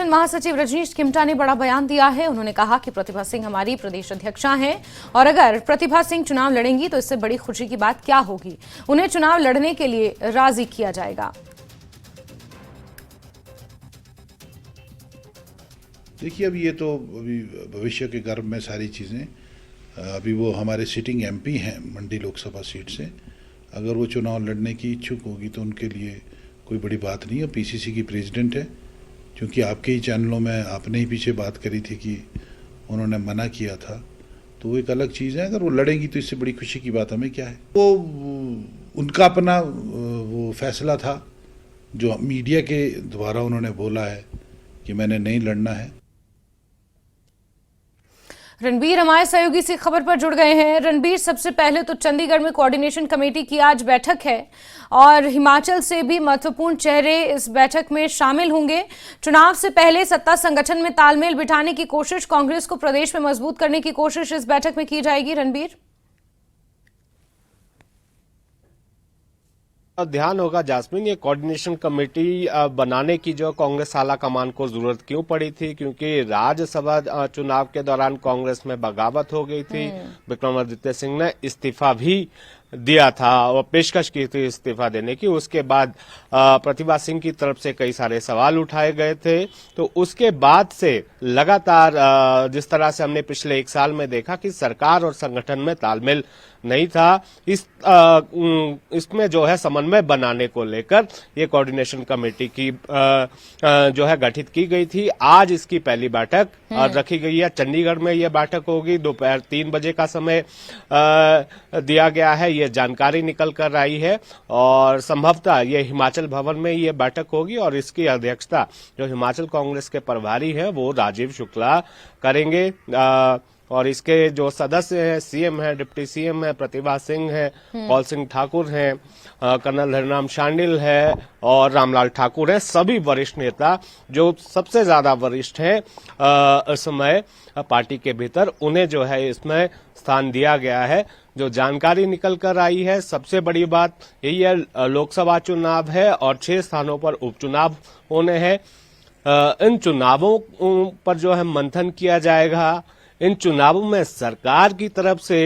महासचिव रजनीश किमटा ने बड़ा बयान दिया है। उन्होंने कहा कि प्रतिभा सिंह हमारी प्रदेश अध्यक्षा हैं और अगर प्रतिभा सिंह चुनाव लड़ेंगी तो इससे बड़ी खुशी की बात क्या होगी। उन्हें चुनाव लड़ने के लिए राजी किया जाएगा। देखिए, अब ये तो अभी भविष्य के गर्भ में सारी चीज़ें, अभी वो हमारे सिटिंग एमपी हैं मंडी लोकसभा सीट से, अगर वो चुनाव लड़ने की इच्छुक होगी तो उनके लिए कोई बड़ी बात नहीं है। पीसीसी की प्रेसिडेंट है, क्योंकि आपके ही चैनलों में आपने ही पीछे बात करी थी कि उन्होंने मना किया था, तो वो एक अलग चीज़ है। अगर वो लड़ेंगी तो इससे बड़ी खुशी की बात हमें क्या है। वो उनका अपना वो फैसला था जो मीडिया के द्वारा उन्होंने बोला है कि मैंने नहीं लड़ना है। रणबीर हमारे सहयोगी से खबर पर जुड़ गए हैं। रणबीर, सबसे पहले तो चंडीगढ़ में कोऑर्डिनेशन कमेटी की आज बैठक है और हिमाचल से भी महत्वपूर्ण चेहरे इस बैठक में शामिल होंगे। चुनाव से पहले सत्ता संगठन में तालमेल बिठाने की कोशिश, कांग्रेस को प्रदेश में मजबूत करने की कोशिश इस बैठक में की जाएगी। रणबीर, ध्यान होगा जास्मिन, ये कोऑर्डिनेशन कमेटी बनाने की जो कांग्रेस आला कमान को जरूरत क्यों पड़ी थी, क्योंकि राज्यसभा चुनाव के दौरान कांग्रेस में बगावत हो गई थी। विक्रमादित्य सिंह ने इस्तीफा भी दिया था और पेशकश की थी इस्तीफा देने की। उसके बाद प्रतिभा सिंह की तरफ से कई सारे सवाल उठाए गए थे। तो उसके बाद से लगातार जिस तरह से हमने पिछले एक साल में देखा कि सरकार और संगठन में तालमेल नहीं था, इसमें जो है समन्वय बनाने को लेकर ये कोऑर्डिनेशन कमेटी की जो है गठित की गई थी। आज इसकी पहली बैठक रखी गई है। चंडीगढ़ में ये बैठक होगी। दोपहर 3 बजे का समय दिया गया है, ये जानकारी निकल कर आई है और संभवतः ये हिमाचल भवन में ये बैठक होगी और इसकी अध्यक्षता जो हिमाचल कांग्रेस के प्रभारी हैं वो राजीव शुक्ला करेंगे। और इसके जो सदस्य हैं, सीएम है, डिप्टी सीएम है, प्रतिभा सिंह है, कौल सिंह ठाकुर हैं, कर्नल हरिनाम शांडिल है और रामलाल ठाकुर है। सभी वरिष्ठ नेता जो सबसे ज्यादा वरिष्ठ हैं इस समय पार्टी के भीतर, उन्हें जो है इसमें स्थान दिया गया है। जो जानकारी निकल कर आई है, सबसे बड़ी बात यही है, लोकसभा चुनाव है और 6 स्थानों पर उपचुनाव होने हैं। इन चुनावों पर जो है मंथन किया जाएगा। इन चुनावों में सरकार की तरफ से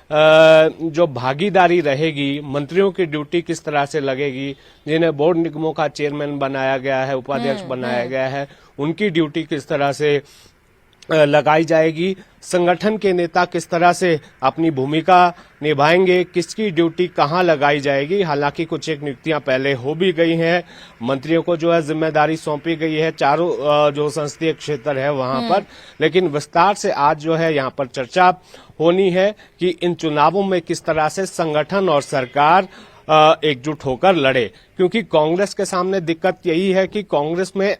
जो भागीदारी रहेगी, मंत्रियों की ड्यूटी किस तरह से लगेगी, जिन्हें बोर्ड निगमों का चेयरमैन बनाया गया है, उपाध्यक्ष बनाया गया है, उनकी ड्यूटी किस तरह से लगाई जाएगी, संगठन के नेता किस तरह से अपनी भूमिका निभाएंगे, किसकी ड्यूटी कहां लगाई जाएगी। हालांकि कुछ एक नियुक्तियां पहले हो भी गई हैं, मंत्रियों को जो है जिम्मेदारी सौंपी गई है चारों जो संसदीय क्षेत्र है वहां पर, लेकिन विस्तार से आज जो है यहां पर चर्चा होनी है कि इन चुनावों में किस तरह से संगठन और सरकार एकजुट होकर लड़े। क्योंकि कांग्रेस के सामने दिक्कत यही है कि कांग्रेस में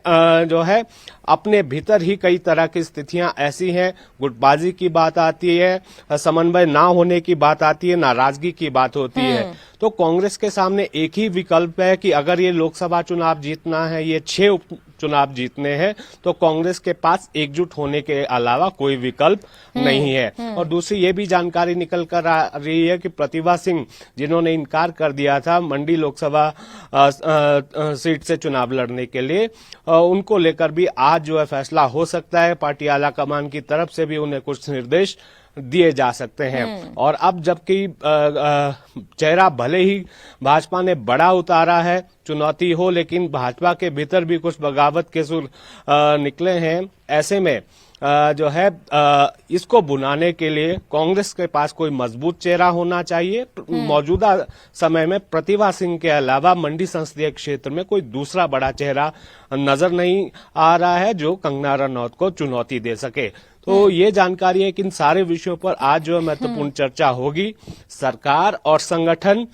जो है अपने भीतर ही कई तरह की स्थितियां ऐसी हैं, गुटबाजी की बात आती है, समन्वय ना होने की बात आती है, नाराजगी की बात होती है। तो कांग्रेस के सामने एक ही विकल्प है कि अगर ये लोकसभा चुनाव जीतना है, ये 6 उपचुनाव जीतने हैं, तो कांग्रेस के पास एकजुट होने के अलावा कोई विकल्प नहीं है। और दूसरी ये भी जानकारी निकल कर आ रही है कि प्रतिभा सिंह, जिन्होंने इनकार कर दिया था मंडी लोकसभा सीट से चुनाव लड़ने के लिए, उनको लेकर भी आज जो है फैसला हो सकता है। पार्टी आला कमान की तरफ से भी उन्हें कुछ निर्देश दिए जा सकते हैं। और अब जबकि चेहरा भले ही भाजपा ने बड़ा उतारा है, चुनौती हो, लेकिन भाजपा के भीतर भी कुछ बगावत के सुर निकले हैं। ऐसे में जो है इसको बुनाने के लिए कांग्रेस के पास कोई मजबूत चेहरा होना चाहिए। मौजूदा समय में प्रतिभा सिंह के अलावा मंडी संसदीय क्षेत्र में कोई दूसरा बड़ा चेहरा नजर नहीं आ रहा है जो कंगना रनौत को चुनौती दे सके। तो ये जानकारी है कि इन सारे विषयों पर आज जो महत्वपूर्ण चर्चा होगी। सरकार और संगठन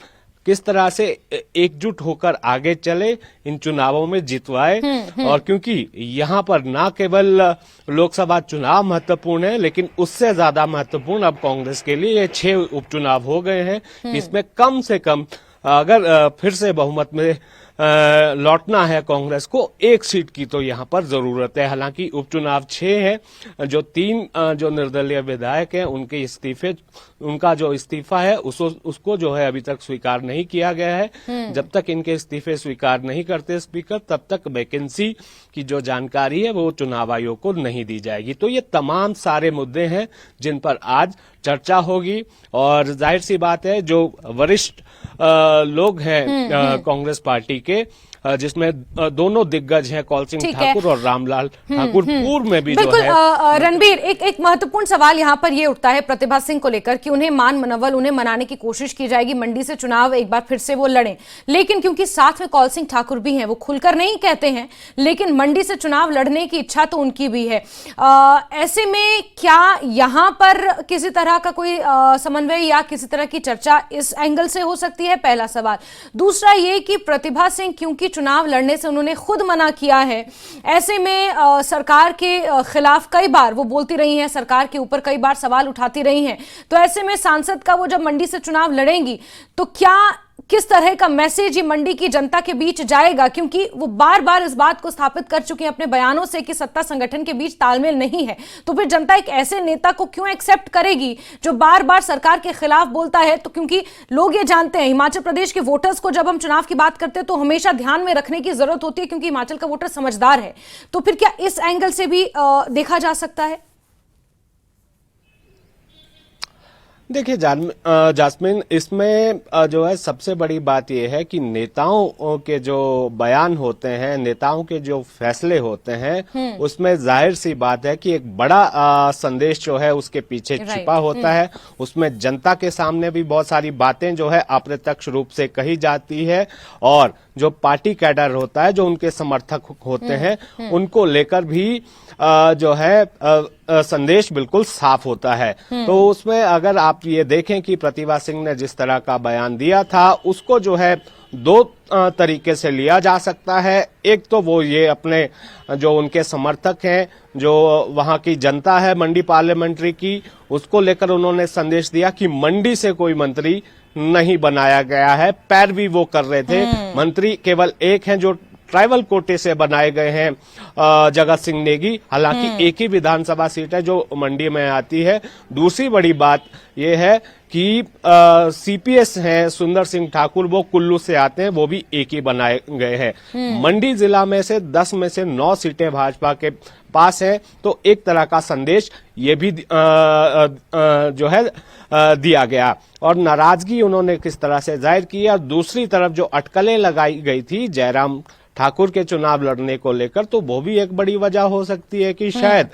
किस तरह से एकजुट होकर आगे चले, इन चुनावों में जितवाए। और क्योंकि यहाँ पर न केवल लोकसभा चुनाव महत्वपूर्ण है, लेकिन उससे ज्यादा महत्वपूर्ण अब कांग्रेस के लिए ये 6 उपचुनाव हो गए हैं। इसमें कम से कम अगर फिर से बहुमत में लौटना है कांग्रेस को, एक सीट की तो यहां पर जरूरत है। हालांकि उपचुनाव 6 है, जो 3 जो निर्दलीय विधायक हैं उनका जो इस्तीफा है उसको जो है अभी तक स्वीकार नहीं किया गया है। जब तक इनके इस्तीफे स्वीकार नहीं करते स्पीकर, तब तक वैकेंसी की जो जानकारी है वो चुनाव आयोग को नहीं दी जाएगी। तो ये तमाम सारे मुद्दे हैं जिन पर आज चर्चा होगी, और जाहिर सी बात है जो वरिष्ठ लोग हैं कांग्रेस पार्टी के, जिसमें दोनों दिग्गज हैं कौल सिंह ठाकुर और रामलाल ठाकुर, पूर्व में भी जो है। रणबीर, एक महत्वपूर्ण सवाल यहाँ पर ये उठता है प्रतिभा सिंह को लेकर कि उन्हें मनवल उन्हें मनाने की कोशिश की जाएगी, मंडी से चुनाव एक बार फिर से वो लड़ें, लेकिन क्योंकि साथ में कौल सिंह ठाकुर भी हैं, वो खुलकर नहीं कहते हैं, लेकिन मंडी से चुनाव लड़ने की इच्छा तो उनकी भी है। ऐसे में क्या यहाँ पर किसी तरह का कोई समन्वय या किसी तरह की चर्चा इस एंगल से हो सकती है? पहला सवाल। दूसरा ये कि प्रतिभा सिंह क्योंकि चुनाव लड़ने से उन्होंने खुद मना किया है, ऐसे में सरकार के खिलाफ कई बार वो बोलती रही हैं, सरकार के ऊपर कई बार सवाल उठाती रही हैं, तो ऐसे में सांसद का वो जब मंडी से चुनाव लड़ेंगी तो क्या किस तरह का मैसेज ये मंडी की जनता के बीच जाएगा? क्योंकि वो बार बार इस बात को स्थापित कर चुके हैं अपने बयानों से कि सत्ता संगठन के बीच तालमेल नहीं है, तो फिर जनता एक ऐसे नेता को क्यों एक्सेप्ट करेगी जो बार बार सरकार के खिलाफ बोलता है? तो क्योंकि लोग ये जानते हैं, हिमाचल प्रदेश के वोटर्स को जब हम चुनाव की बात करते हैं तो हमेशा ध्यान में रखने की जरूरत होती है, क्योंकि हिमाचल का वोटर समझदार है। तो फिर क्या इस एंगल से भी देखा जा सकता है? देखिए जास्मिन, इसमें जो है सबसे बड़ी बात यह है कि नेताओं के जो बयान होते हैं, नेताओं के जो फैसले होते हैं, उसमें जाहिर सी बात है कि एक बड़ा संदेश जो है उसके पीछे छिपा होता है। उसमें जनता के सामने भी बहुत सारी बातें जो है अप्रत्यक्ष रूप से कही जाती है, और जो पार्टी कैडर होता है, जो उनके समर्थक होते हैं, उनको लेकर भी जो है संदेश बिल्कुल साफ होता है। तो उसमें अगर आप ये देखें कि प्रतिभा सिंह ने जिस तरह का बयान दिया था, उसको जो है 2 तरीके से लिया जा सकता है। एक तो वो ये अपने जो उनके समर्थक हैं, जो वहां की जनता है मंडी पार्लियामेंट्री की, उसको लेकर उन्होंने संदेश दिया कि मंडी से कोई मंत्री नहीं बनाया गया है। पैरवी वो कर रहे थे, मंत्री केवल एक हैं जो ट्राइबल कोटे से बनाए गए हैं, जगत सिंह नेगी। हालांकि एक ही विधानसभा सीट है जो मंडी में आती है। दूसरी बड़ी बात यह है कि सीपीएस हैं सुंदर सिंह ठाकुर, वो कुल्लू से आते हैं, वो भी एक ही बनाए गए हैं। मंडी जिला में से 10 में से 9 सीटें भाजपा के पास है। तो एक तरह का संदेश ये भी जो है दिया गया, और नाराजगी उन्होंने किस तरह से जाहिर की। और दूसरी तरफ जो अटकलें लगाई गई थी जयराम ठाकुर के चुनाव लड़ने को लेकर, तो वो भी एक बड़ी वजह हो सकती है कि शायद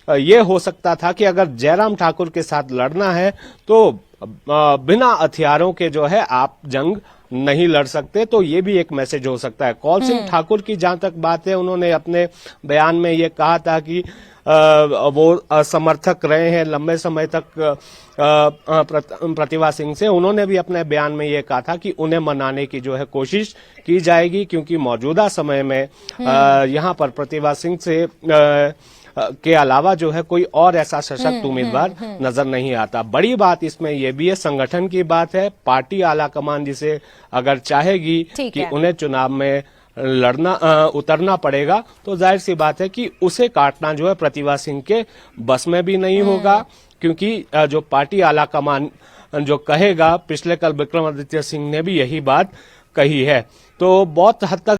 ये हो सकता था कि अगर जयराम ठाकुर के साथ लड़ना है तो बिना हथियारों के जो है आप जंग नहीं लड़ सकते। तो ये भी एक मैसेज हो सकता है। कौल सिंह ठाकुर की जहां तक बात है, उन्होंने अपने बयान में ये कहा था कि वो समर्थक रहे हैं लंबे समय तक प्रतिभा सिंह से। उन्होंने भी अपने बयान में ये कहा था कि उन्हें मनाने की जो है कोशिश की जाएगी, क्योंकि मौजूदा समय में यहाँ पर प्रतिभा सिंह से के अलावा जो है कोई और ऐसा सशक्त उम्मीदवार नजर नहीं आता। बड़ी बात इसमें यह भी है, संगठन की बात है। पार्टी आला कमान जिसे अगर चाहेगी कि उन्हें चुनाव में उतरना पड़ेगा, तो जाहिर सी बात है कि उसे काटना जो है प्रतिभा सिंह के बस में भी नहीं होगा, क्योंकि जो पार्टी आला कमान जो कहेगा, पिछले कल विक्रमादित्य सिंह ने भी यही बात कही है। तो बहुत हद तक